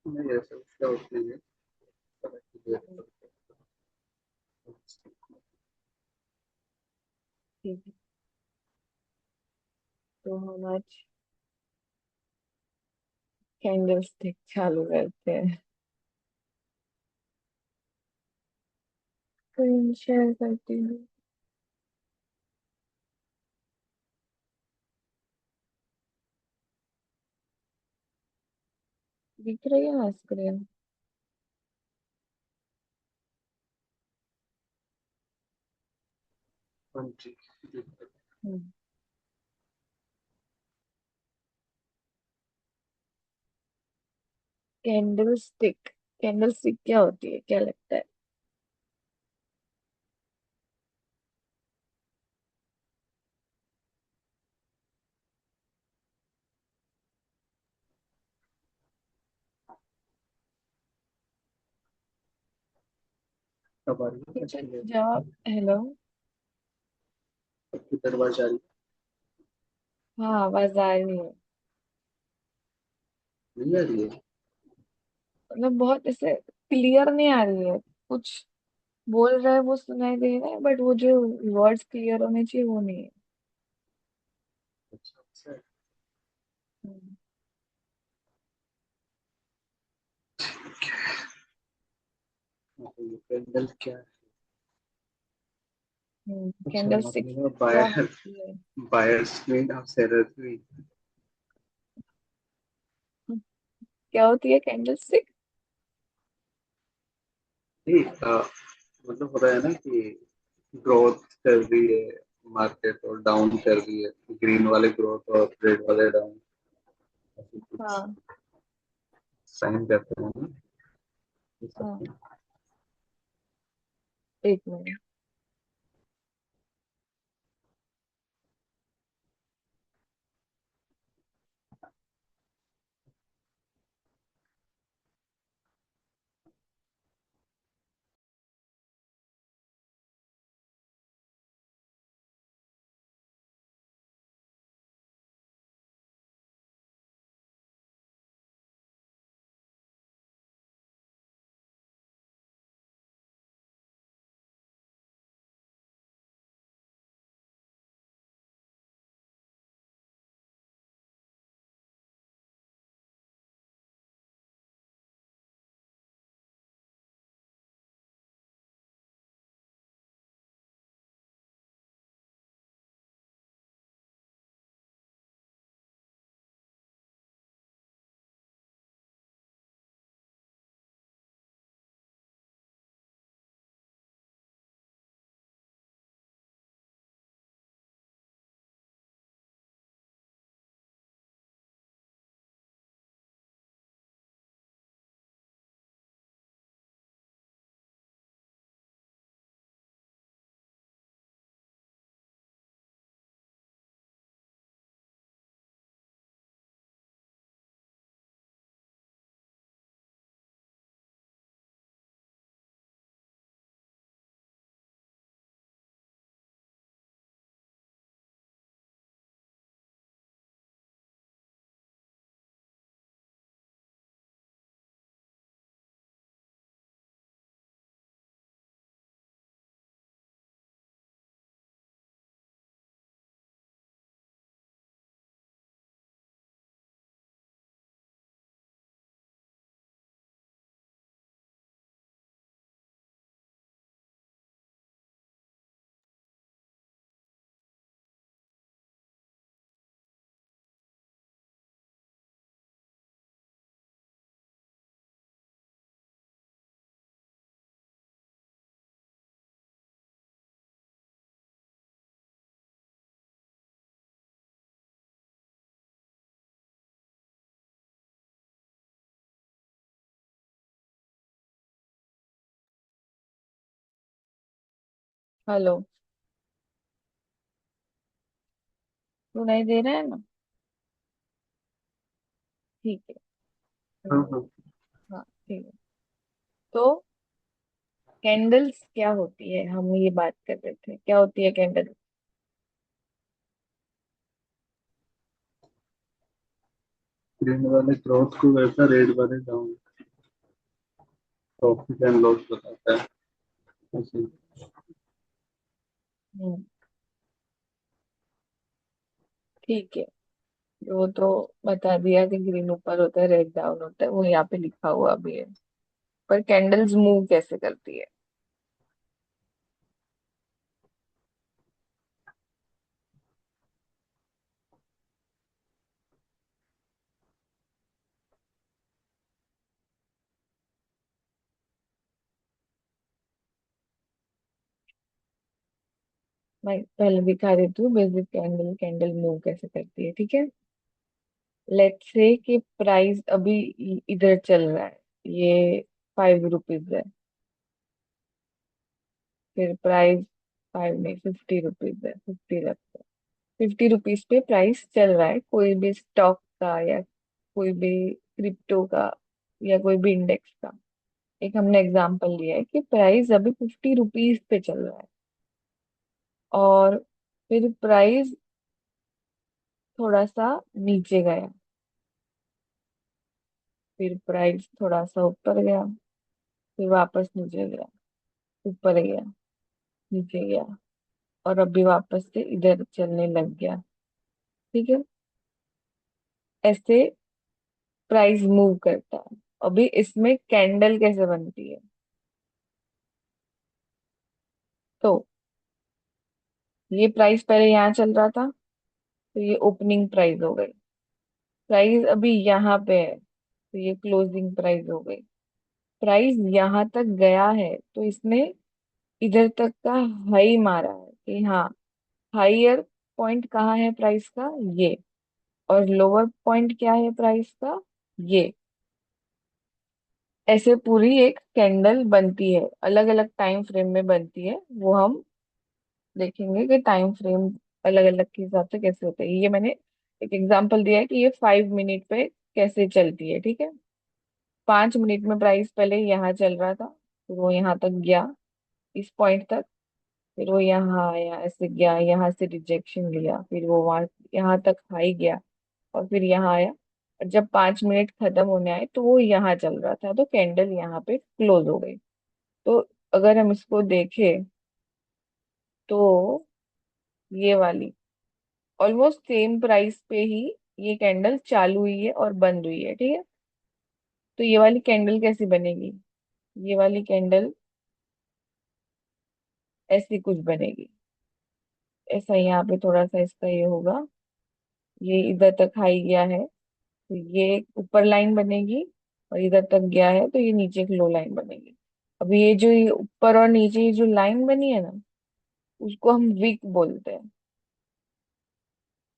नहीं ऐसा क्या होती है तरह की देर हम्म, करते ठीक है। तो हम आज कैंडल स्टिक चालू करते हैं। स्क्रीन शेयर करती हूँ। दिख रही है ना स्क्रीन? हाँ जी। कैंडल स्टिक क्या होती है, क्या लगता है? अब आ रही है ठीक है, इसके लिए जवाब हेलो। आपकी दरवाजा आ रही हाँ, आवाज आ रही है। नहीं आ रही है। मतलब बहुत ऐसे क्लियर नहीं आ रही है। कुछ बोल रहा है वो सुनाई दे रहा है, बट वो जो वर्ड्स क्लियर होने चाहिए वो नहीं है। अच्छा अच्छा। हम्म। तो ये कैंडल क्या है? अच्छा कैंडल स्टिक मतलब क्या बायर होती है? बायर्स मीन ऑफ सेलर भी। हम्म, क्या होती है कैंडल स्टिक? नहीं मतलब होता है ना कि ग्रोथ चल रही है मार्केट और डाउन चल रही है। ग्रीन वाले ग्रोथ और रेड वाले डाउन ऐसे कुछ हाँ। साइन करते हैं ना ये हाँ, सब। एक मिनट। हेलो, सुनाई दे रहा है ना? ठीक है। हाँ हम्म, हाँ। हाँ, ठीक है। तो कैंडल्स क्या होती है, हम ये बात कर रहे थे, क्या होती है कैंडल? ग्रीन वाले ग्रोथ को वैसा, रेड वाले डाउन, प्रॉफिट एंड लॉस बताता है ऐसे। हम्म, ठीक है। वो तो बता दिया कि ग्रीन ऊपर होता है, रेड डाउन होता है, वो यहाँ पे लिखा हुआ भी है। पर कैंडल्स मूव कैसे करती है? मैं पहले दिखा देती हूँ बेसिक कैंडल, कैंडल मूव कैसे करती है, ठीक है। लेट्स से कि प्राइस अभी इधर चल रहा है, ये 5 रुपीज है। फिर प्राइस 5 नहीं, 50 रुपीज है, 50 रखते हैं। 50 रुपीज पे प्राइस चल रहा है कोई भी स्टॉक का, या कोई भी क्रिप्टो का, या कोई भी इंडेक्स का। एक हमने एग्जांपल लिया है कि प्राइस अभी 50 रुपीज पे चल रहा है, और फिर प्राइस थोड़ा सा नीचे गया, फिर प्राइस थोड़ा सा ऊपर गया, फिर वापस नीचे गया, ऊपर गया, नीचे गया, और अभी वापस से इधर चलने लग गया, ठीक है। ऐसे प्राइस मूव करता है। अभी इसमें कैंडल कैसे बनती है? तो ये प्राइस पहले यहाँ चल रहा था, तो ये ओपनिंग प्राइस हो गई। प्राइस अभी यहाँ पे है, तो ये क्लोजिंग प्राइस हो गई। प्राइस यहाँ तक गया है, तो इसने इधर तक का हाई मारा है कि हाँ, हाइयर पॉइंट कहाँ है प्राइस का, ये। और लोअर पॉइंट क्या है प्राइस का, ये। ऐसे पूरी एक कैंडल बनती है, अलग अलग टाइम फ्रेम में बनती है। वो हम देखेंगे कि टाइम फ्रेम अलग अलग के हिसाब से कैसे होते हैं। ये मैंने एक एग्जांपल दिया है कि ये 5 मिनट पे कैसे चलती है, ठीक है। 5 मिनट में प्राइस पहले यहाँ चल रहा था, फिर वो यहाँ तक गया, इस पॉइंट तक, फिर वो यहाँ आया, ऐसे गया, यहाँ से रिजेक्शन लिया, फिर वो वहां यहाँ तक हाई गया, और फिर यहाँ आया। और जब 5 मिनट खत्म होने आए तो वो यहाँ चल रहा था, तो कैंडल यहाँ पे क्लोज हो गई। तो अगर हम इसको देखें, तो ये वाली ऑलमोस्ट सेम प्राइस पे ही ये कैंडल चालू हुई है और बंद हुई है, ठीक है। तो ये वाली कैंडल कैसी बनेगी? ये वाली कैंडल ऐसी कुछ बनेगी। ऐसा यहाँ पे थोड़ा सा इसका ये होगा, ये इधर तक हाई गया है, तो ये एक ऊपर लाइन बनेगी, और इधर तक गया है तो ये नीचे एक लो लाइन बनेगी। अब ये जो ये ऊपर और नीचे ये जो लाइन बनी है ना, उसको हम वीक बोलते हैं।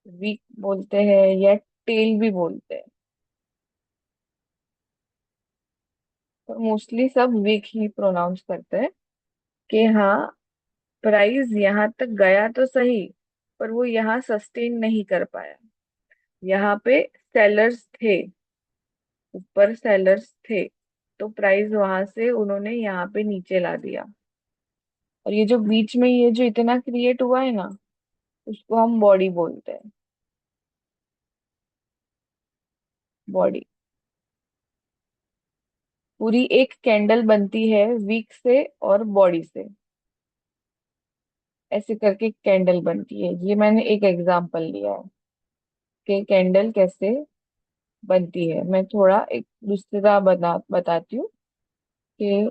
वीक बोलते हैं या टेल भी बोलते हैं, पर मोस्टली सब वीक ही प्रोनाउंस करते हैं कि हाँ, प्राइस यहाँ तक गया तो सही, पर वो यहाँ सस्टेन नहीं कर पाया। यहाँ पे सेलर्स थे, ऊपर सेलर्स थे, तो प्राइस वहां से उन्होंने यहाँ पे नीचे ला दिया। और ये जो बीच में ये जो इतना क्रिएट हुआ है ना, उसको हम बॉडी बोलते हैं। बॉडी। पूरी एक कैंडल बनती है वीक से और बॉडी से, ऐसे करके कैंडल बनती है। ये मैंने एक एग्जांपल लिया है कि कैंडल कैसे बनती है। मैं थोड़ा एक दूसरा बताती हूँ कि,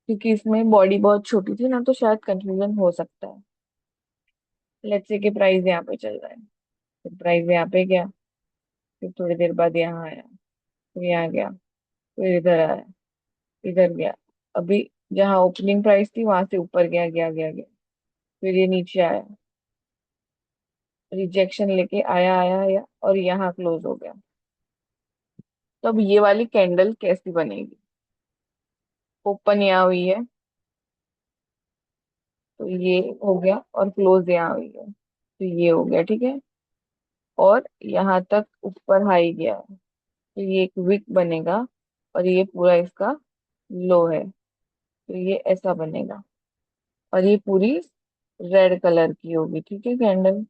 क्योंकि इसमें बॉडी बहुत छोटी थी ना, तो शायद कंफ्यूजन हो सकता है। लेट्स से कि प्राइस यहाँ पे चल रहा है, तो प्राइस यहाँ पे गया, फिर थोड़ी देर बाद यहाँ आया, फिर यहाँ गया, फिर इधर आया, इधर गया। अभी जहाँ ओपनिंग प्राइस थी वहां से ऊपर गया गया गया गया, फिर ये नीचे आया, रिजेक्शन लेके आया आया आया, और यहाँ क्लोज हो गया। तो अब ये वाली कैंडल कैसी बनेगी? ओपन यहाँ हुई है, तो ये हो गया, और क्लोज यहाँ हुई है, तो ये हो गया, ठीक है। और यहाँ तक ऊपर हाई गया है, तो ये एक विक बनेगा, और ये पूरा इसका लो है, तो ये ऐसा बनेगा। और ये पूरी रेड कलर की होगी, ठीक है कैंडल।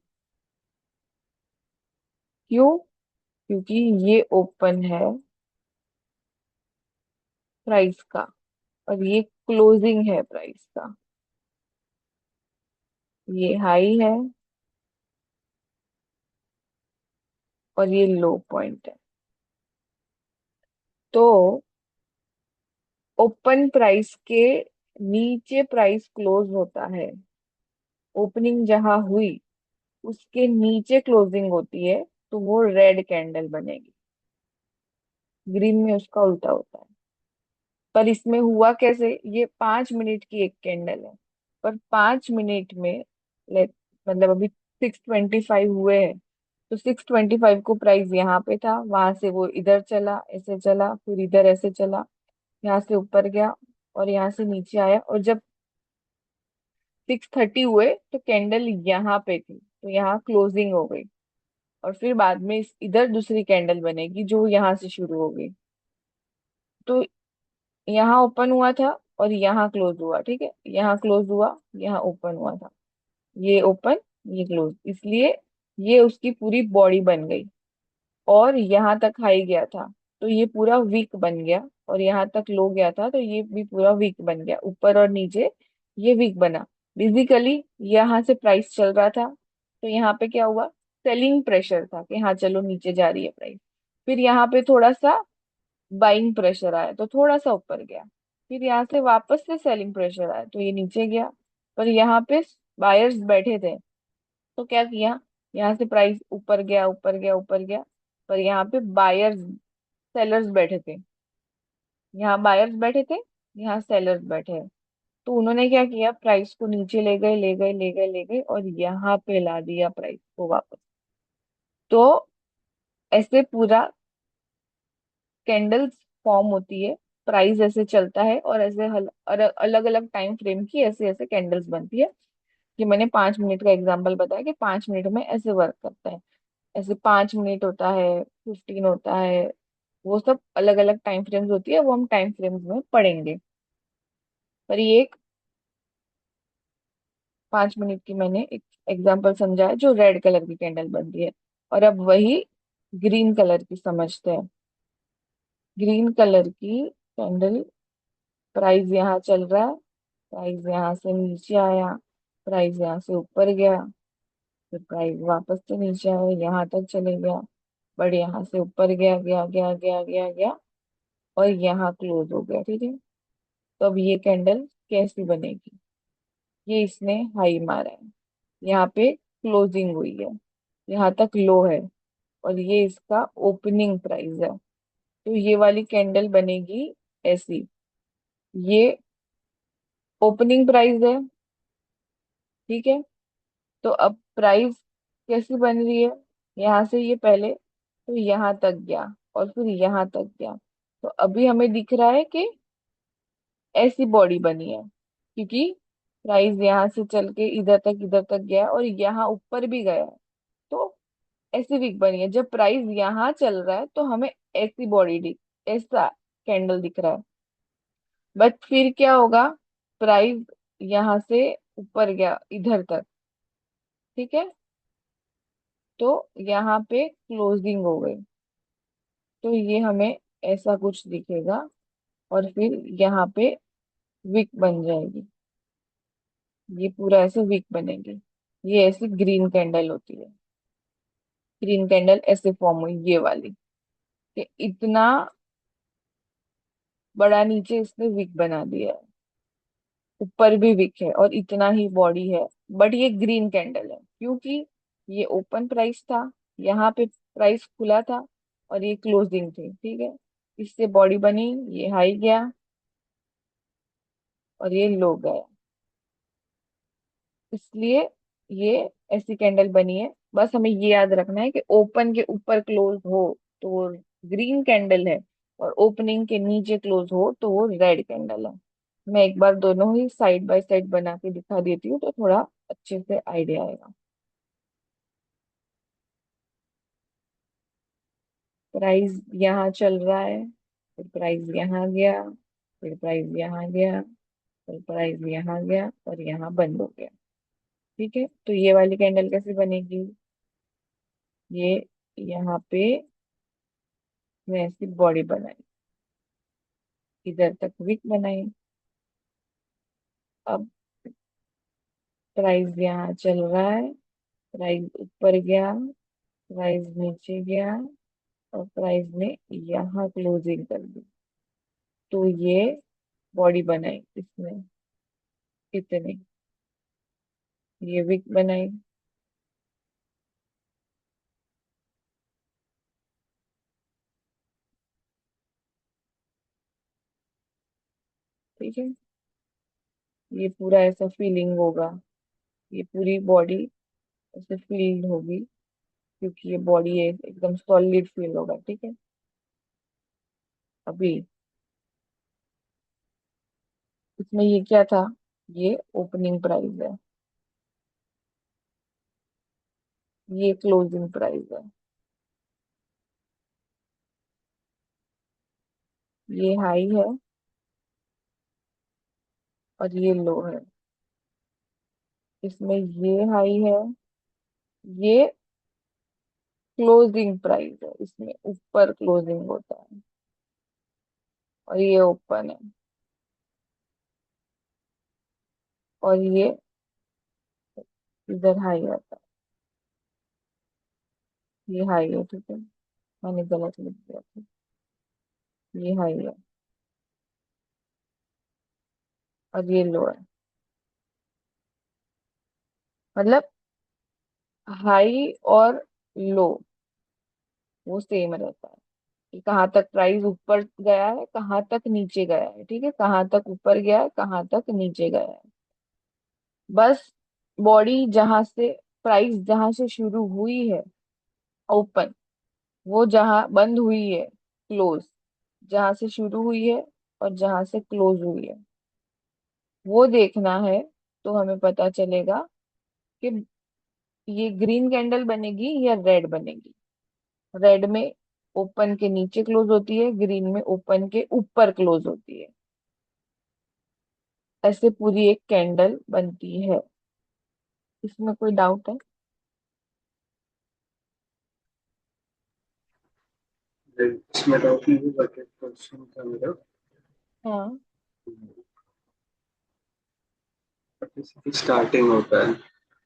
क्यों? क्योंकि ये ओपन है प्राइस का और ये क्लोजिंग है प्राइस का। ये हाई है और ये लो पॉइंट है। तो ओपन प्राइस के नीचे प्राइस क्लोज होता है। ओपनिंग जहां हुई उसके नीचे क्लोजिंग होती है, तो वो रेड कैंडल बनेगी। ग्रीन में उसका उल्टा होता है। पर इसमें हुआ कैसे, ये 5 मिनट की एक कैंडल है, पर 5 मिनट में ले मतलब अभी 6:25 हुए हैं, तो 6:25 को प्राइस यहाँ पे था, वहां से वो इधर चला, ऐसे चला, फिर इधर ऐसे चला, यहाँ से ऊपर गया और यहाँ से नीचे आया, और जब 6:30 हुए तो कैंडल यहाँ पे थी, तो यहाँ क्लोजिंग हो गई। और फिर बाद में इधर दूसरी कैंडल बनेगी जो यहाँ से शुरू हो गई। तो यहाँ ओपन हुआ था और यहाँ क्लोज हुआ, ठीक है, यहाँ क्लोज हुआ, यहाँ ओपन हुआ था, ये ओपन, ये क्लोज, इसलिए ये उसकी पूरी बॉडी बन गई। और यहाँ तक हाई गया था तो ये पूरा वीक बन गया, और यहाँ तक लो गया था तो ये भी पूरा वीक बन गया, ऊपर और नीचे ये वीक बना। बेसिकली यहाँ से प्राइस चल रहा था, तो यहाँ पे क्या हुआ, सेलिंग प्रेशर था कि हाँ चलो नीचे जा रही है प्राइस। फिर यहाँ पे थोड़ा सा बाइंग प्रेशर आया तो थोड़ा सा ऊपर गया। फिर यहाँ से वापस से सेलिंग प्रेशर आया तो ये नीचे गया। पर यहाँ पे बायर्स बैठे थे, तो क्या किया, यहाँ से प्राइस ऊपर गया, ऊपर गया, ऊपर गया। पर यहाँ पे बायर्स, सेलर्स बैठे थे। यहाँ बायर्स बैठे थे, यहाँ सेलर्स बैठे हैं। तो उन्होंने क्या किया, प्राइस को नीचे ले गए, ले गए, ले गए, ले गए, और यहाँ पे ला दिया प्राइस को वापस। तो ऐसे पूरा कैंडल्स फॉर्म होती है, प्राइस ऐसे चलता है, और ऐसे अलग अलग टाइम फ्रेम की ऐसे ऐसे कैंडल्स बनती है। कि मैंने 5 मिनट का एग्जांपल बताया कि 5 मिनट में ऐसे वर्क करता है। ऐसे 5 मिनट होता है, 15 होता है, वो सब अलग अलग टाइम फ्रेम्स होती है, वो हम टाइम फ्रेम्स में पढ़ेंगे। पर ये एक 5 मिनट की मैंने एक एग्जांपल समझा है जो रेड कलर की कैंडल बनती है। और अब वही ग्रीन कलर की समझते हैं। ग्रीन कलर की कैंडल, प्राइस यहाँ चल रहा है, प्राइस यहाँ से नीचे आया, प्राइस यहाँ से ऊपर गया, फिर प्राइस वापस से नीचे आया, यहाँ तक चले गया, बट यहाँ से ऊपर गया, गया, गया, गया, गया, गया, और यहाँ क्लोज हो गया, ठीक है। तो अब ये कैंडल कैसी बनेगी, ये इसने हाई मारा है, यहाँ पे क्लोजिंग हुई है, यहाँ तक लो है, और ये इसका ओपनिंग प्राइस है। तो ये वाली कैंडल बनेगी ऐसी। ये ओपनिंग प्राइस है, ठीक है। तो अब प्राइस कैसी बन रही है, यहाँ से ये पहले तो यहाँ तक गया और फिर यहाँ तक गया। तो अभी हमें दिख रहा है कि ऐसी बॉडी बनी है, क्योंकि प्राइस यहाँ से चल के इधर तक गया और यहाँ ऊपर भी गया है। तो ऐसी वीक बनी है, जब प्राइस यहाँ चल रहा है तो हमें ऐसी बॉडी दिख, ऐसा कैंडल दिख रहा है। बट फिर क्या होगा, प्राइस यहाँ से ऊपर गया इधर तक, ठीक है, तो यहाँ पे क्लोजिंग हो गई, तो ये हमें ऐसा कुछ दिखेगा। और फिर यहाँ पे विक बन जाएगी, ये पूरा ऐसे विक बनेगी। ये ऐसी ग्रीन कैंडल होती है। ग्रीन कैंडल ऐसे फॉर्म हुई ये वाली, कि इतना बड़ा नीचे इसने विक बना दिया है, ऊपर भी विक है और इतना ही बॉडी है। बट ये ग्रीन कैंडल है क्योंकि ये ओपन प्राइस था, यहाँ पे प्राइस खुला था और ये क्लोजिंग थी, ठीक है। इससे बॉडी बनी, ये हाई गया और ये लो गया, इसलिए ये ऐसी कैंडल बनी है। बस हमें ये याद रखना है कि ओपन के ऊपर क्लोज हो तो वो ग्रीन कैंडल है, और ओपनिंग के नीचे क्लोज हो तो वो रेड कैंडल है। मैं एक बार दोनों ही साइड बाय साइड बना के दिखा देती हूँ तो थोड़ा अच्छे से आइडिया आएगा। प्राइस यहाँ चल रहा है, फिर प्राइस यहाँ गया, फिर प्राइस यहाँ गया, फिर प्राइस यहाँ गया और यहाँ बंद हो गया, ठीक है। तो ये वाली कैंडल कैसे बनेगी, ये यहाँ पे इसने ऐसी बॉडी बनाई, इधर तक विक बनाई। अब प्राइस यहाँ चल रहा है, प्राइस ऊपर गया, प्राइस नीचे गया, और प्राइस ने यहाँ क्लोजिंग कर दी। तो ये बॉडी बनाई इसने कितने, ये विक बनाई। ठीक है, ये पूरा ऐसा फीलिंग होगा, ये पूरी बॉडी ऐसे फील होगी, क्योंकि ये बॉडी है एकदम सॉलिड फील होगा। ठीक है, अभी इसमें ये क्या था, ये ओपनिंग प्राइस है, ये क्लोजिंग प्राइस है, ये हाई है और ये लो है। इसमें ये हाई है, ये क्लोजिंग प्राइस है, इसमें ऊपर क्लोजिंग होता है, और ये ओपन है, और ये इधर हाई आता है, ये हाई है। ठीक है, मैंने गलत लिख दिया था, ये हाई है और ये लो है। मतलब हाई और लो वो सेम रहता है, कि कहाँ तक प्राइस ऊपर गया है, कहाँ तक नीचे गया है। ठीक है, कहाँ तक ऊपर गया है, कहाँ तक नीचे गया है। बस बॉडी जहां से, प्राइस जहां से शुरू हुई है ओपन, वो जहां बंद हुई है क्लोज, जहां से शुरू हुई है और जहां से क्लोज हुई है, वो देखना है। तो हमें पता चलेगा कि ये ग्रीन कैंडल बनेगी या रेड बनेगी। रेड में ओपन के नीचे क्लोज होती है, ग्रीन में ओपन के ऊपर क्लोज होती है। ऐसे पूरी एक कैंडल बनती है। इसमें कोई डाउट है? इसमें डाउट नहीं होगा, क्वेश्चन था मेरा। हाँ। स्टार्टिंग होता है,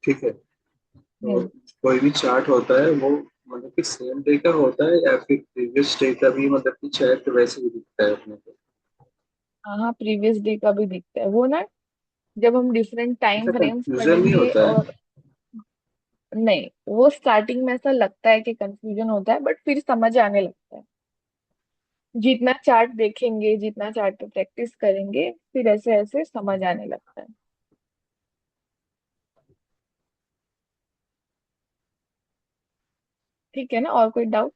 ठीक है, तो हम्म। कोई भी चार्ट होता है वो मतलब कि सेम डे का होता है या फिर प्रीवियस डे का भी, मतलब कि चार्ट वैसे ही दिखता है अपने को? हाँ हाँ, प्रीवियस डे का भी दिखता है वो ना, जब हम डिफरेंट टाइम ऐसा फ्रेम्स कंफ्यूजन नहीं पढ़ेंगे। होता है? और नहीं, वो स्टार्टिंग में ऐसा लगता है कि कंफ्यूजन होता है, बट फिर समझ आने लगता है। जितना चार्ट देखेंगे, जितना चार्ट पे प्रैक्टिस करेंगे, फिर ऐसे ऐसे समझ आने लगता है। ठीक है ना, और कोई डाउट?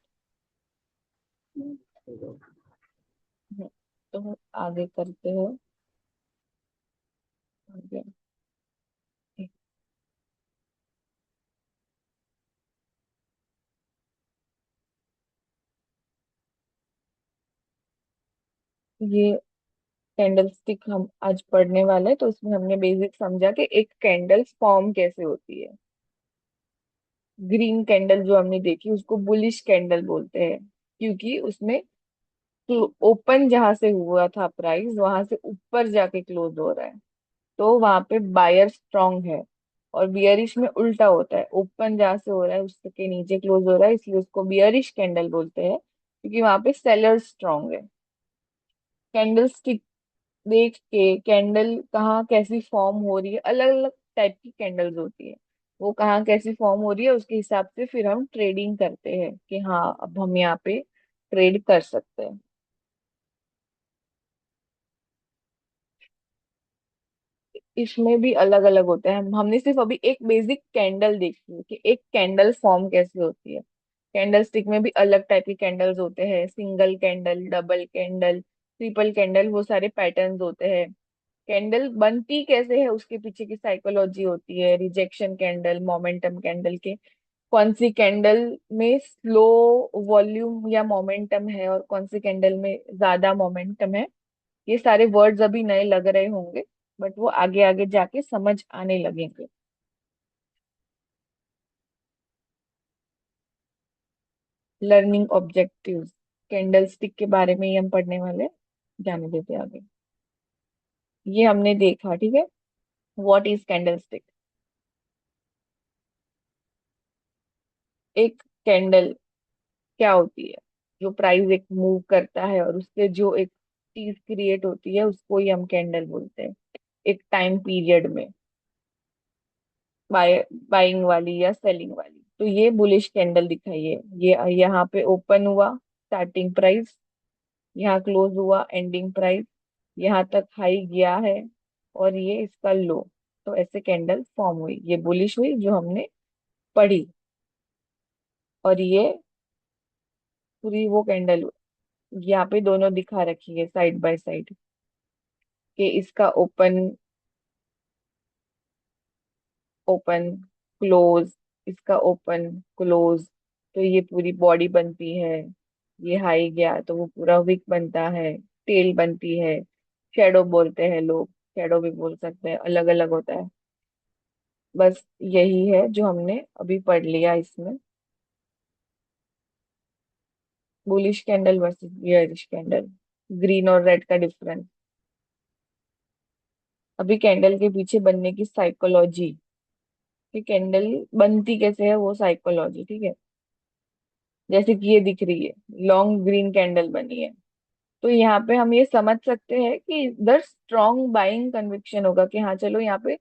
तो आगे करते हो। आगे। ये कैंडल स्टिक हम आज पढ़ने वाले हैं, तो उसमें हमने बेसिक समझा कि एक कैंडल फॉर्म कैसे होती है। ग्रीन कैंडल जो हमने देखी उसको बुलिश कैंडल बोलते हैं, क्योंकि उसमें ओपन जहां से हुआ था प्राइस, वहां से ऊपर जाके क्लोज हो रहा है, तो वहां पे बायर स्ट्रांग है। और बियरिश में उल्टा होता है, ओपन जहां से हो रहा है उसके नीचे क्लोज हो रहा है, इसलिए उसको बियरिश कैंडल बोलते हैं, क्योंकि वहां पे सेलर स्ट्रांग है। कैंडल स्टिक देख के कैंडल कहाँ कैसी फॉर्म हो रही है, अलग अलग टाइप की कैंडल्स होती है, वो कहाँ कैसी फॉर्म हो रही है उसके हिसाब से फिर हम ट्रेडिंग करते हैं कि हाँ अब हम यहाँ पे ट्रेड कर सकते हैं। इसमें भी अलग अलग होते हैं। हमने सिर्फ अभी एक बेसिक कैंडल देखी है कि एक कैंडल फॉर्म कैसे होती है। कैंडल स्टिक में भी अलग टाइप के कैंडल्स होते हैं, single candle, double candle, triple candle, वो सारे पैटर्न्स होते हैं। कैंडल बनती कैसे है उसके पीछे की साइकोलॉजी होती है, रिजेक्शन कैंडल, मोमेंटम कैंडल के, कौन सी कैंडल में स्लो वॉल्यूम या मोमेंटम है और कौन सी कैंडल में ज्यादा मोमेंटम है। ये सारे वर्ड्स अभी नए लग रहे होंगे, बट वो आगे आगे जाके समझ आने लगेंगे। Learning objectives. कैंडल स्टिक के बारे में ही हम पढ़ने वाले हैं। जाने देते हैं आगे। ये हमने देखा, ठीक है। What is candle stick? एक कैंडल क्या होती है? जो प्राइस एक मूव करता है और उससे जो एक चीज क्रिएट होती है उसको ही हम कैंडल बोलते हैं, एक टाइम पीरियड में, बाय बाइंग वाली या सेलिंग वाली। तो ये बुलिश कैंडल दिखाइए। ये यहाँ पे ओपन हुआ, स्टार्टिंग प्राइस, यहाँ क्लोज हुआ, एंडिंग प्राइस, यहाँ तक हाई गया है और ये इसका लो। तो ऐसे कैंडल फॉर्म हुई, ये बुलिश हुई जो हमने पढ़ी। और ये पूरी वो कैंडल यहाँ पे दोनों दिखा रखी है साइड बाय साइड, कि इसका ओपन, ओपन, क्लोज, इसका ओपन, क्लोज। तो ये पूरी बॉडी बनती है। ये हाई गया तो वो पूरा विक बनता है, टेल बनती है, शेडो बोलते हैं लोग, शेडो भी बोल सकते हैं, अलग अलग होता है। बस यही है जो हमने अभी पढ़ लिया इसमें, bullish candle versus bearish candle, green और रेड का डिफरेंस। अभी कैंडल के पीछे बनने की साइकोलॉजी, कि कैंडल बनती कैसे है वो साइकोलॉजी, ठीक है। जैसे कि ये दिख रही है, लॉन्ग ग्रीन कैंडल बनी है। तो यहाँ पे हम ये समझ सकते हैं कि इधर स्ट्रॉन्ग बाइंग कन्विक्शन होगा, कि हाँ चलो यहाँ पे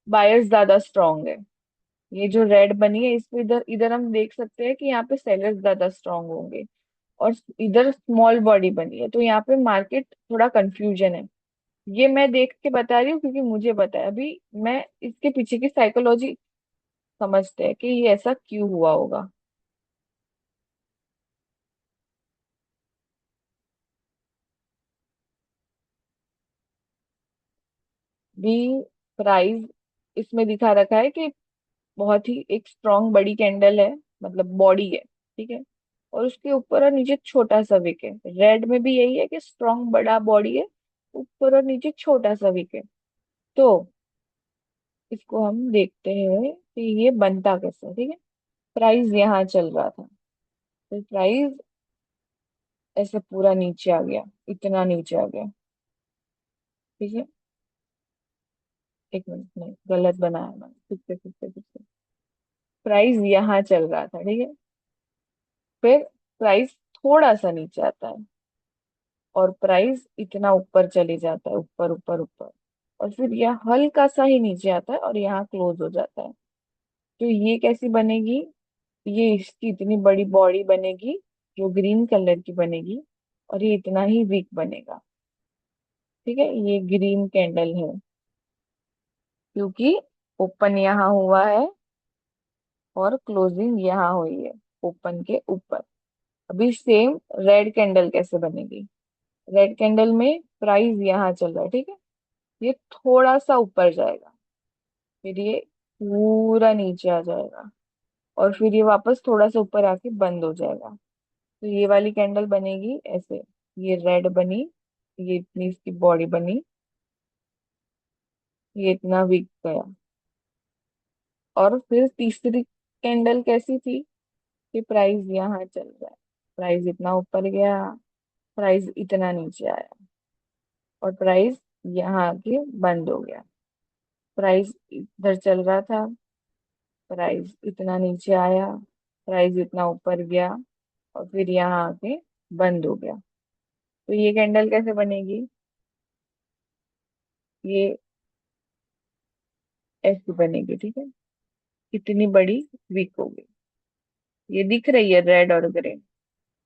बायर्स ज्यादा स्ट्रॉन्ग है। ये जो रेड बनी है, इसको इधर इधर हम देख सकते हैं कि यहाँ पे सेलर्स ज्यादा स्ट्रॉन्ग होंगे। और इधर स्मॉल बॉडी बनी है, तो यहाँ पे मार्केट थोड़ा कंफ्यूजन है। ये मैं देख के बता रही हूँ क्योंकि मुझे पता है। अभी मैं इसके पीछे की साइकोलॉजी समझते हैं कि ये ऐसा क्यों हुआ होगा। भी प्राइस इसमें दिखा रखा है कि बहुत ही एक स्ट्रॉन्ग बड़ी कैंडल है, मतलब बॉडी है, ठीक है। और उसके ऊपर और नीचे छोटा सा विक है। रेड में भी यही है कि स्ट्रॉन्ग बड़ा बॉडी है, ऊपर और नीचे छोटा सा विक है। तो इसको हम देखते हैं कि ये बनता कैसे है, ठीक है। प्राइस यहाँ चल रहा था, तो प्राइस ऐसे पूरा नीचे आ गया, इतना नीचे आ गया, ठीक है। एक मिनट, नहीं गलत बनाया मैंने, फिर से। प्राइस यहाँ चल रहा था, ठीक है। फिर प्राइस थोड़ा सा नीचे आता है और प्राइस इतना ऊपर चले जाता है, ऊपर ऊपर ऊपर। और फिर यह हल्का सा ही नीचे आता है और यहाँ क्लोज हो जाता है। तो ये कैसी बनेगी? ये इसकी इतनी बड़ी बॉडी बनेगी जो ग्रीन कलर की बनेगी, और ये इतना ही वीक बनेगा, ठीक है। ये ग्रीन कैंडल है क्योंकि ओपन यहाँ हुआ है और क्लोजिंग यहाँ हुई है, ओपन के ऊपर। अभी सेम रेड कैंडल कैसे बनेगी? रेड कैंडल में प्राइस यहाँ चल रहा है, ठीक है। ये थोड़ा सा ऊपर जाएगा, फिर ये पूरा नीचे आ जाएगा, और फिर ये वापस थोड़ा सा ऊपर आके बंद हो जाएगा। तो ये वाली कैंडल बनेगी ऐसे। ये रेड बनी, ये इतनी इसकी बॉडी बनी, ये इतना वीक गया। और फिर तीसरी कैंडल कैसी थी? कि प्राइस यहाँ चल रहा है, प्राइस इतना ऊपर गया, प्राइस इतना नीचे आया, और प्राइस यहाँ आके बंद हो गया। प्राइस इधर चल रहा था, प्राइस इतना नीचे आया, प्राइस इतना ऊपर गया, और फिर यहाँ आके बंद हो गया। तो ये कैंडल कैसे बनेगी? ये ऐसी बनेगी, ठीक है। इतनी बड़ी वीक होगी। ये दिख रही है रेड और ग्रीन,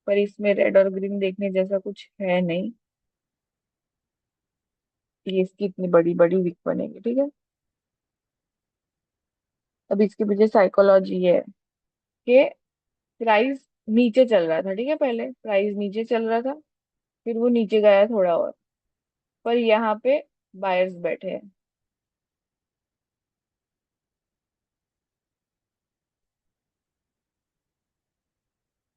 पर इसमें रेड और ग्रीन देखने जैसा कुछ है नहीं। ये इसकी इतनी बड़ी बड़ी वीक बनेगी, ठीक है। अब इसके पीछे साइकोलॉजी है कि प्राइस नीचे चल रहा था, ठीक है। पहले प्राइस नीचे चल रहा था, फिर वो नीचे गया थोड़ा और, पर यहाँ पे बायर्स बैठे हैं।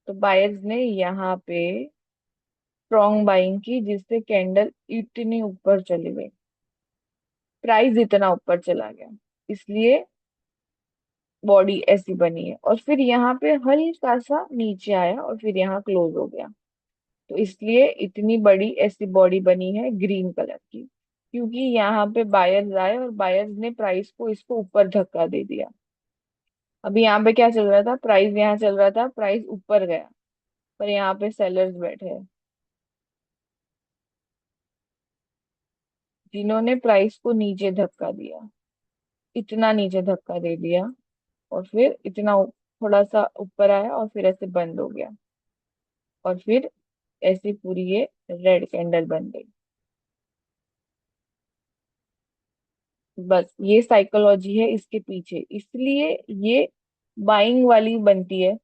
तो बायर्स ने यहाँ पे स्ट्रॉन्ग बाइंग की, जिससे कैंडल इतनी ऊपर चली गई, प्राइस इतना ऊपर चला गया, इसलिए बॉडी ऐसी बनी है। और फिर यहाँ पे हल्का सा नीचे आया और फिर यहाँ क्लोज हो गया। तो इसलिए इतनी बड़ी ऐसी बॉडी बनी है ग्रीन कलर की, क्योंकि यहाँ पे बायर्स आए और बायर्स ने प्राइस को इसको ऊपर धक्का दे दिया। अभी यहाँ पे क्या चल रहा था, प्राइस यहाँ चल रहा था, प्राइस ऊपर गया, पर यहाँ पे सेलर्स बैठे हैं जिन्होंने प्राइस को नीचे धक्का दिया, इतना नीचे धक्का दे दिया, और फिर इतना थोड़ा सा ऊपर आया और फिर ऐसे बंद हो गया, और फिर ऐसी पूरी ये रेड कैंडल बन गई। बस ये साइकोलॉजी है इसके पीछे, इसलिए ये बाइंग वाली बनती है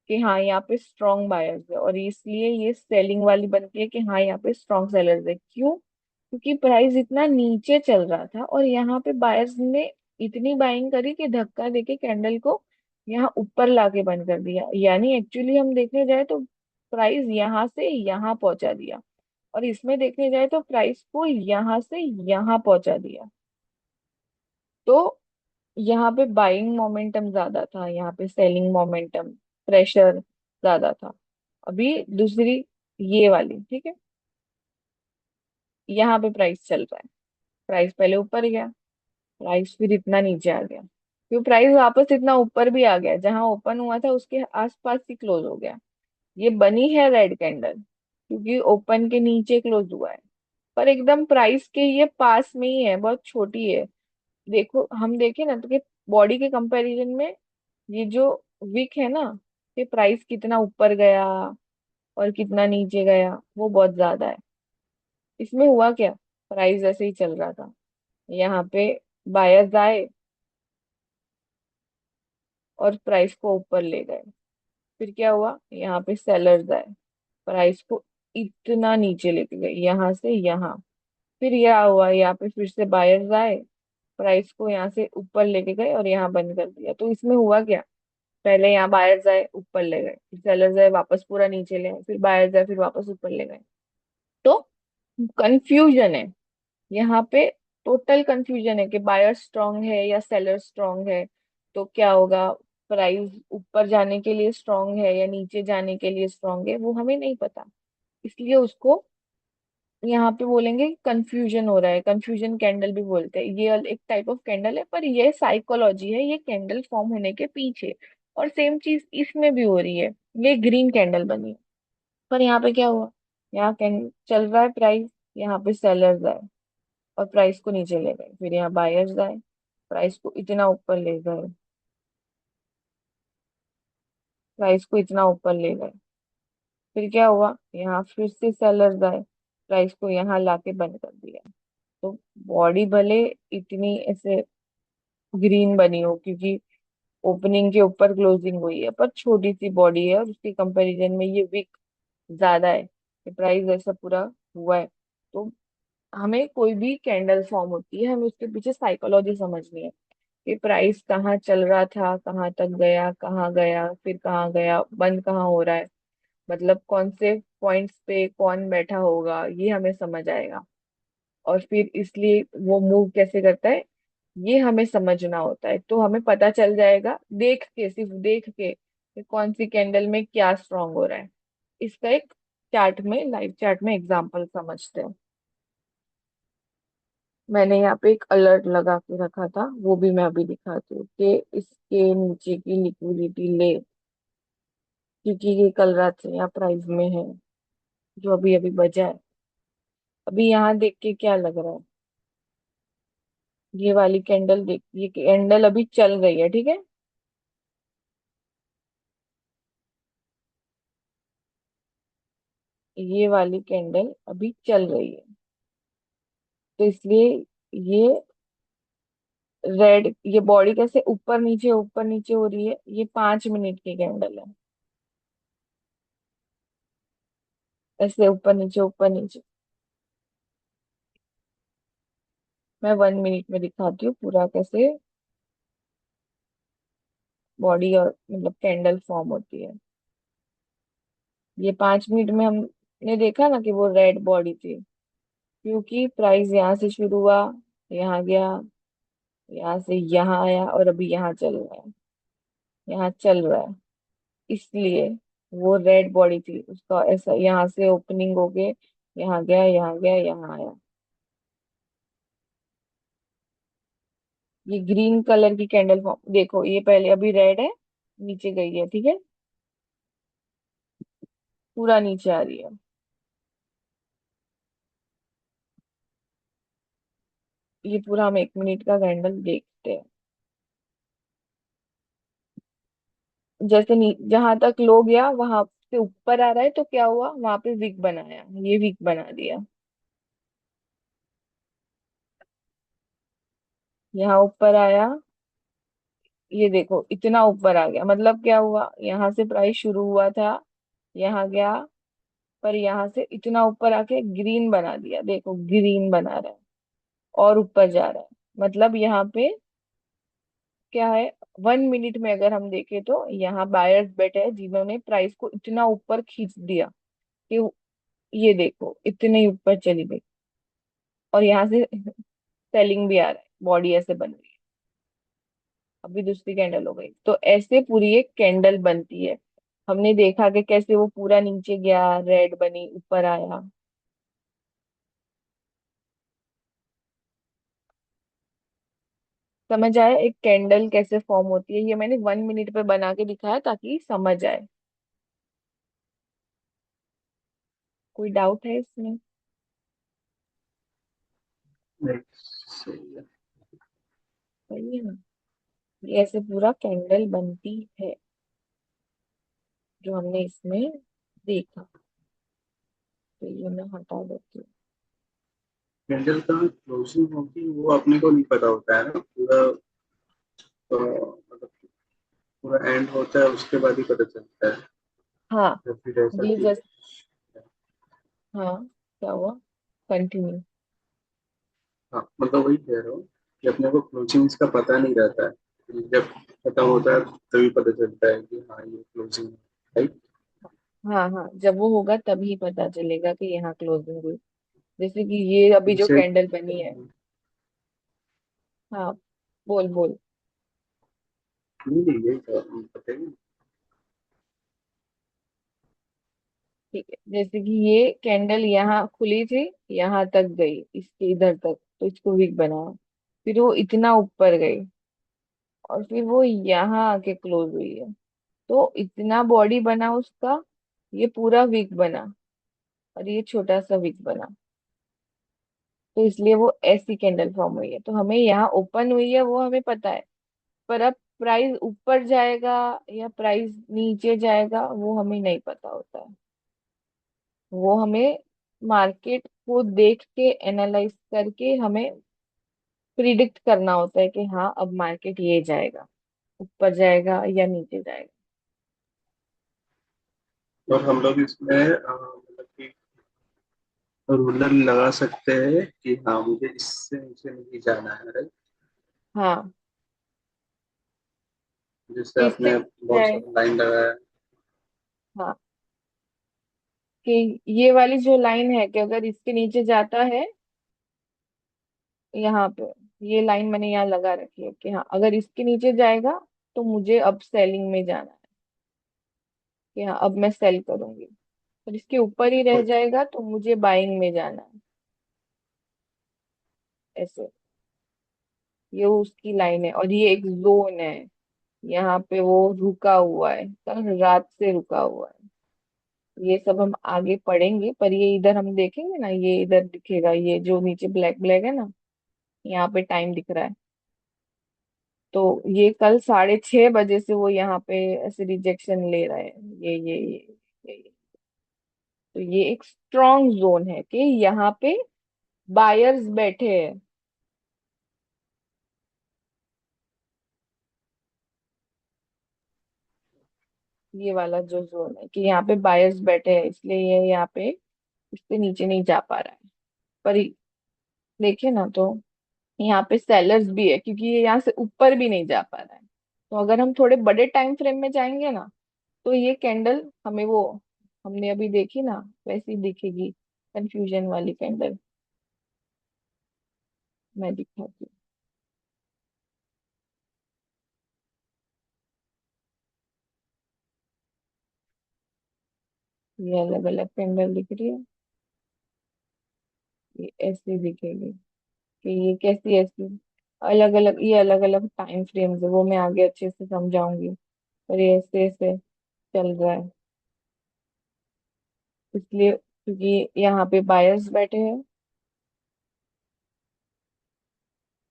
कि हाँ यहाँ पे स्ट्रॉन्ग बायर्स है, और इसलिए ये सेलिंग वाली बनती है कि हाँ यहाँ पे स्ट्रॉन्ग सेलर्स है। क्यों? क्योंकि प्राइस इतना नीचे चल रहा था और यहाँ पे बायर्स ने इतनी बाइंग करी कि धक्का देके कैंडल को यहाँ ऊपर लाके बंद कर दिया। यानी एक्चुअली हम देखने जाए तो प्राइस यहाँ से यहाँ पहुंचा दिया, और इसमें देखने जाए तो प्राइस को यहाँ से यहाँ पहुंचा दिया। तो यहाँ पे बाइंग मोमेंटम ज्यादा था, यहाँ पे सेलिंग मोमेंटम, प्रेशर ज्यादा था। अभी दूसरी ये वाली, ठीक है, यहाँ पे प्राइस चल रहा है, प्राइस पहले ऊपर गया, प्राइस फिर इतना नीचे आ गया, फिर प्राइस वापस इतना ऊपर भी आ गया, जहां ओपन हुआ था उसके आसपास ही क्लोज हो गया। ये बनी है रेड कैंडल क्योंकि ओपन के नीचे क्लोज हुआ है, पर एकदम प्राइस के ये पास में ही है, बहुत छोटी है। देखो हम देखें ना तो कि बॉडी के कंपैरिजन में ये जो विक है ना, कि प्राइस कितना ऊपर गया और कितना नीचे गया, वो बहुत ज्यादा है। इसमें हुआ क्या, प्राइस ऐसे ही चल रहा था, यहाँ पे बायर्स आए और प्राइस को ऊपर ले गए, फिर क्या हुआ, यहाँ पे सेलर्स आए, प्राइस को इतना नीचे लेके गए यहाँ से यहाँ, फिर क्या हुआ, यहाँ पे फिर से बायर्स आए, प्राइस को यहाँ से ऊपर लेके गए और यहाँ बंद कर दिया। तो इसमें हुआ क्या, पहले यहाँ बायर्स आए ऊपर ले गए, फिर सेलर्स आए वापस पूरा नीचे ले आए, फिर बायर्स आए फिर वापस ऊपर ले गए। तो कंफ्यूजन है यहाँ पे, टोटल कंफ्यूजन है कि बायर स्ट्रांग है या सेलर स्ट्रांग है, तो क्या होगा, प्राइस ऊपर जाने के लिए स्ट्रांग है या नीचे जाने के लिए स्ट्रांग है, वो हमें नहीं पता। इसलिए उसको यहाँ पे बोलेंगे कंफ्यूजन हो रहा है, कंफ्यूजन कैंडल भी बोलते हैं। ये एक टाइप ऑफ कैंडल है, पर ये साइकोलॉजी है, ये कैंडल फॉर्म होने के पीछे। और सेम चीज इसमें भी हो रही है, ये ग्रीन कैंडल बनी है, पर यहाँ पे क्या हुआ, यहाँ कैंडल चल रहा है प्राइस, यहाँ पे सेलर्स आए और प्राइस को नीचे ले गए, फिर यहाँ बायर्स आए, प्राइस को इतना ऊपर ले गए, प्राइस को इतना ऊपर ले गए, फिर क्या हुआ, यहाँ फिर से सेलर्स आए, प्राइस को यहाँ लाके बंद कर दिया। तो बॉडी भले इतनी ऐसे ग्रीन बनी हो क्योंकि ओपनिंग के ऊपर क्लोजिंग हुई है, पर छोटी सी बॉडी है और उसके कंपैरिजन में ये वीक ज्यादा है, प्राइस ऐसा पूरा हुआ है। तो हमें कोई भी कैंडल फॉर्म होती है, हमें उसके पीछे साइकोलॉजी समझनी है कि प्राइस कहाँ चल रहा था, कहाँ तक गया, कहाँ गया, फिर कहाँ गया, बंद कहाँ हो रहा है, मतलब कौन से पॉइंट्स पे कौन बैठा होगा, ये हमें समझ आएगा। और फिर इसलिए वो मूव कैसे करता है ये हमें समझना होता है, तो हमें पता चल जाएगा देख के, सिर्फ देख के कि कौन सी कैंडल में क्या स्ट्रांग हो रहा है। इसका एक चार्ट में, लाइव चार्ट में एग्जांपल समझते हैं। मैंने यहाँ पे एक अलर्ट लगा के रखा था, वो भी मैं अभी दिखाती हूँ कि इसके नीचे की लिक्विडिटी ले, क्योंकि ये कल रात से यहाँ प्राइस में है, जो अभी अभी बजा है। अभी यहाँ देख के क्या लग रहा है, ये वाली कैंडल देख, ये कैंडल अभी चल रही है, ठीक है, ये वाली कैंडल अभी चल रही है, तो इसलिए ये रेड, ये बॉडी कैसे ऊपर नीचे हो रही है, ये 5 मिनट की कैंडल है, ऐसे ऊपर नीचे। मैं 1 मिनट में दिखाती हूँ पूरा कैसे बॉडी और मतलब कैंडल फॉर्म होती है। ये 5 मिनट में हमने देखा ना कि वो रेड बॉडी थी, क्योंकि प्राइस यहाँ से शुरू हुआ, यहाँ गया, यहाँ से यहाँ आया और अभी यहाँ चल रहा है, यहाँ चल रहा है, इसलिए वो रेड बॉडी थी उसका, ऐसा यहाँ से ओपनिंग हो गए, यहाँ गया, यहाँ गया, यहाँ आया। ये ग्रीन कलर की कैंडल फॉर्म देखो, ये पहले अभी रेड है, नीचे गई है, ठीक है, पूरा नीचे आ रही है। ये पूरा हम 1 मिनट का कैंडल देखते हैं। जैसे जहां तक लो गया वहां से ऊपर आ रहा है, तो क्या हुआ, वहां पे विक बनाया, ये विक बना दिया। यहाँ ऊपर आया, ये देखो इतना ऊपर आ गया, मतलब क्या हुआ, यहाँ से प्राइस शुरू हुआ था, यहाँ गया, पर यहाँ से इतना ऊपर आके ग्रीन बना दिया, देखो ग्रीन बना रहा है और ऊपर जा रहा है। मतलब यहाँ पे क्या है, 1 मिनट में अगर हम देखें तो यहाँ बायर्स बैठे हैं जिन्होंने प्राइस को इतना ऊपर खींच दिया कि ये देखो इतने ही ऊपर चली गई, और यहाँ से सेलिंग भी आ रहा है, बॉडी ऐसे बन रही है। अभी दूसरी कैंडल हो गई, तो ऐसे पूरी एक कैंडल बनती है। हमने देखा कि कैसे वो पूरा नीचे गया, रेड बनी, ऊपर आया। समझ आया एक कैंडल कैसे फॉर्म होती है? ये मैंने 1 मिनट पे बना के दिखाया ताकि समझ आए। कोई डाउट है इसमें? नहीं, सही है। सही है ना? ये ऐसे पूरा कैंडल बनती है जो हमने इसमें देखा। तो ये मैं हटा देती हूँ। कैंडल का क्लोजिंग होगी वो अपने को नहीं पता होता है ना पूरा, तो मतलब पूरा एंड होता है उसके बाद ही पता चलता है, हाँ, या फिर ऐसा ये कि जस्ट, हाँ, क्या हुआ, कंटिन्यू। हाँ मतलब वही कह रहा हूँ कि अपने को क्लोजिंग्स का पता नहीं रहता है, जब खत्म होता है तभी पता चलता है कि हाँ ये क्लोजिंग है, राइट। हाँ हाँ, जब वो होगा तभी पता चलेगा कि यहाँ क्लोजिंग हुई। जैसे कि ये अभी जो जैसे कैंडल बनी है। हाँ, बोल बोल। नहीं नहीं यही पता है। ठीक है, जैसे कि ये कैंडल यहाँ खुली थी, यहाँ तक गई, इसके इधर तक, तो इसको वीक बनाया, फिर वो इतना ऊपर गई, और फिर वो यहाँ आके क्लोज हुई है, तो इतना बॉडी बना उसका, ये पूरा वीक बना, और ये छोटा सा वीक बना, तो इसलिए वो ऐसी कैंडल फॉर्म हुई है। तो हमें यहाँ ओपन हुई है वो हमें पता है, पर अब प्राइस ऊपर जाएगा या प्राइस नीचे जाएगा वो हमें नहीं पता होता है। वो हमें मार्केट को देख के एनालाइज करके हमें प्रिडिक्ट करना होता है कि हाँ अब मार्केट ये जाएगा, ऊपर जाएगा या नीचे जाएगा। और हम लोग इसमें मतलब कि रूलर लगा सकते हैं कि हाँ मुझे इससे नीचे नहीं जाना है, राइट। हाँ, जिससे इससे आपने बहुत जाए, सारा लाइन लगाया। हाँ, कि ये वाली जो लाइन है कि अगर इसके नीचे जाता है, यहाँ पे ये लाइन मैंने यहाँ लगा रखी है कि हाँ अगर इसके नीचे जाएगा तो मुझे अब सेलिंग में जाना है, कि हाँ अब मैं सेल करूंगी। और इसके ऊपर ही रह और जाएगा तो मुझे बाइंग में जाना है, ऐसे। ये उसकी लाइन है, और ये एक जोन है, यहाँ पे वो रुका हुआ है, कल रात से रुका हुआ है। ये सब हम आगे पढ़ेंगे, पर ये इधर हम देखेंगे ना, ये इधर दिखेगा, ये जो नीचे ब्लैक ब्लैक है ना, यहाँ पे टाइम दिख रहा है। तो ये कल 6:30 बजे से वो यहाँ पे ऐसे रिजेक्शन ले रहा है, ये। तो ये एक स्ट्रॉन्ग जोन है कि यहाँ पे बायर्स बैठे हैं। ये वाला जो जोन है कि यहाँ पे बायर्स बैठे हैं, इसलिए ये यहाँ पे इससे नीचे नहीं जा पा रहा है। पर देखिए ना, तो यहाँ पे सेलर्स भी है क्योंकि ये यहाँ से ऊपर भी नहीं जा पा रहा है। तो अगर हम थोड़े बड़े टाइम फ्रेम में जाएंगे ना, तो ये कैंडल हमें वो हमने अभी देखी ना वैसी दिखेगी, कंफ्यूजन वाली कैंडल। मैं दिखाती हूँ। ये अलग अलग कैंडल दिख रही है, ये ऐसी दिखेगी कि ये कैसी ऐसी, अलग अलग, ये अलग अलग टाइम फ्रेम्स है, वो मैं आगे अच्छे से समझाऊंगी। पर ये ऐसे ऐसे चल रहा है, इसलिए क्योंकि यहाँ पे बायर्स बैठे हैं,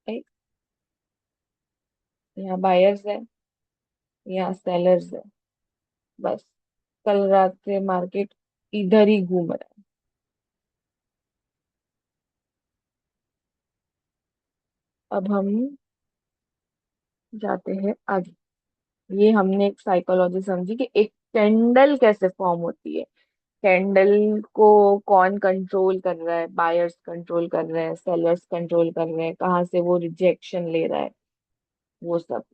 राइट? यहाँ बायर्स है, यहाँ सेलर्स है। बस कल रात से मार्केट इधर ही घूम रहा है। अब हम जाते हैं आगे। ये हमने एक साइकोलॉजी समझी कि एक कैंडल कैसे फॉर्म होती है, कैंडल को कौन कंट्रोल कर रहा है, बायर्स कंट्रोल कर रहे हैं, सेलर्स कंट्रोल कर रहे हैं, कहाँ से वो रिजेक्शन ले रहा है, वो सब।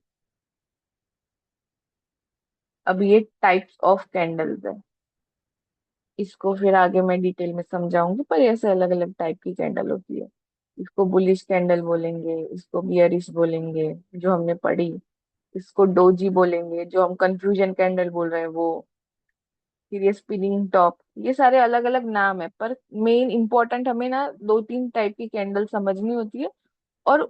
अब ये टाइप्स ऑफ कैंडल्स है, इसको फिर आगे मैं डिटेल में समझाऊंगी, पर ऐसे अलग अलग टाइप की कैंडल होती है। इसको बुलिश कैंडल बोलेंगे, इसको बियरिश बोलेंगे जो हमने पढ़ी, इसको डोजी बोलेंगे जो हम कंफ्यूजन कैंडल बोल रहे हैं वो, फिर ये स्पिनिंग टॉप, ये सारे अलग अलग नाम है, पर मेन इंपॉर्टेंट हमें ना दो तीन टाइप की कैंडल समझनी होती है। और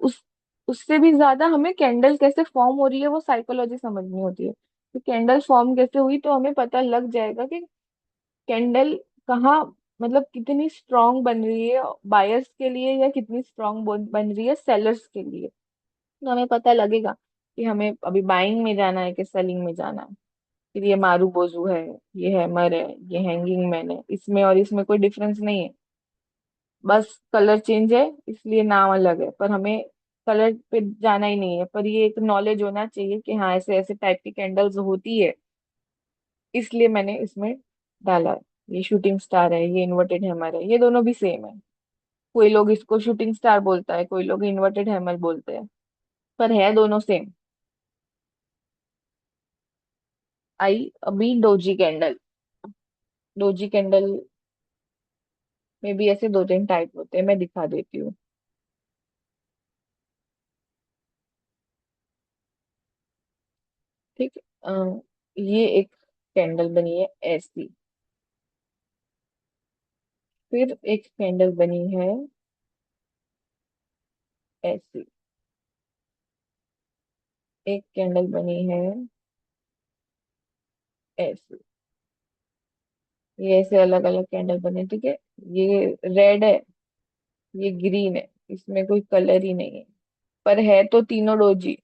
उससे भी ज्यादा हमें कैंडल कैसे फॉर्म हो रही है वो साइकोलॉजी समझनी होती है। तो कैंडल फॉर्म कैसे हुई तो हमें पता लग जाएगा कि कैंडल कहाँ, मतलब कितनी स्ट्रांग बन रही है बायर्स के लिए या कितनी स्ट्रांग बन रही है सेलर्स के लिए। तो हमें पता लगेगा कि हमें अभी बाइंग में जाना है कि सेलिंग में जाना है। फिर ये मारू बोजू है, ये हैमर है, ये हैंगिंग मैन है, इसमें और इसमें कोई डिफरेंस नहीं है, बस कलर चेंज है इसलिए नाम अलग है, पर हमें कलर पे जाना ही नहीं है। पर ये एक नॉलेज होना चाहिए कि हाँ ऐसे ऐसे टाइप की कैंडल्स होती है, इसलिए मैंने इसमें डाला है। ये शूटिंग स्टार है, ये इन्वर्टेड हैमर है, ये दोनों भी सेम है। कोई लोग इसको शूटिंग स्टार बोलता है, कोई लोग इन्वर्टेड हैमर बोलते हैं, पर है दोनों सेम। आई अभी डोजी कैंडल। डोजी कैंडल में भी ऐसे दो तीन टाइप होते हैं, मैं दिखा देती हूँ। ठीक है, ये एक कैंडल बनी है ऐसी, फिर एक कैंडल बनी है ऐसी, एक कैंडल बनी है ऐसी, ये ऐसे अलग अलग कैंडल बने, ठीक है। ये रेड है, ये ग्रीन है, इसमें कोई कलर ही नहीं है, पर है तो तीनों डोजी।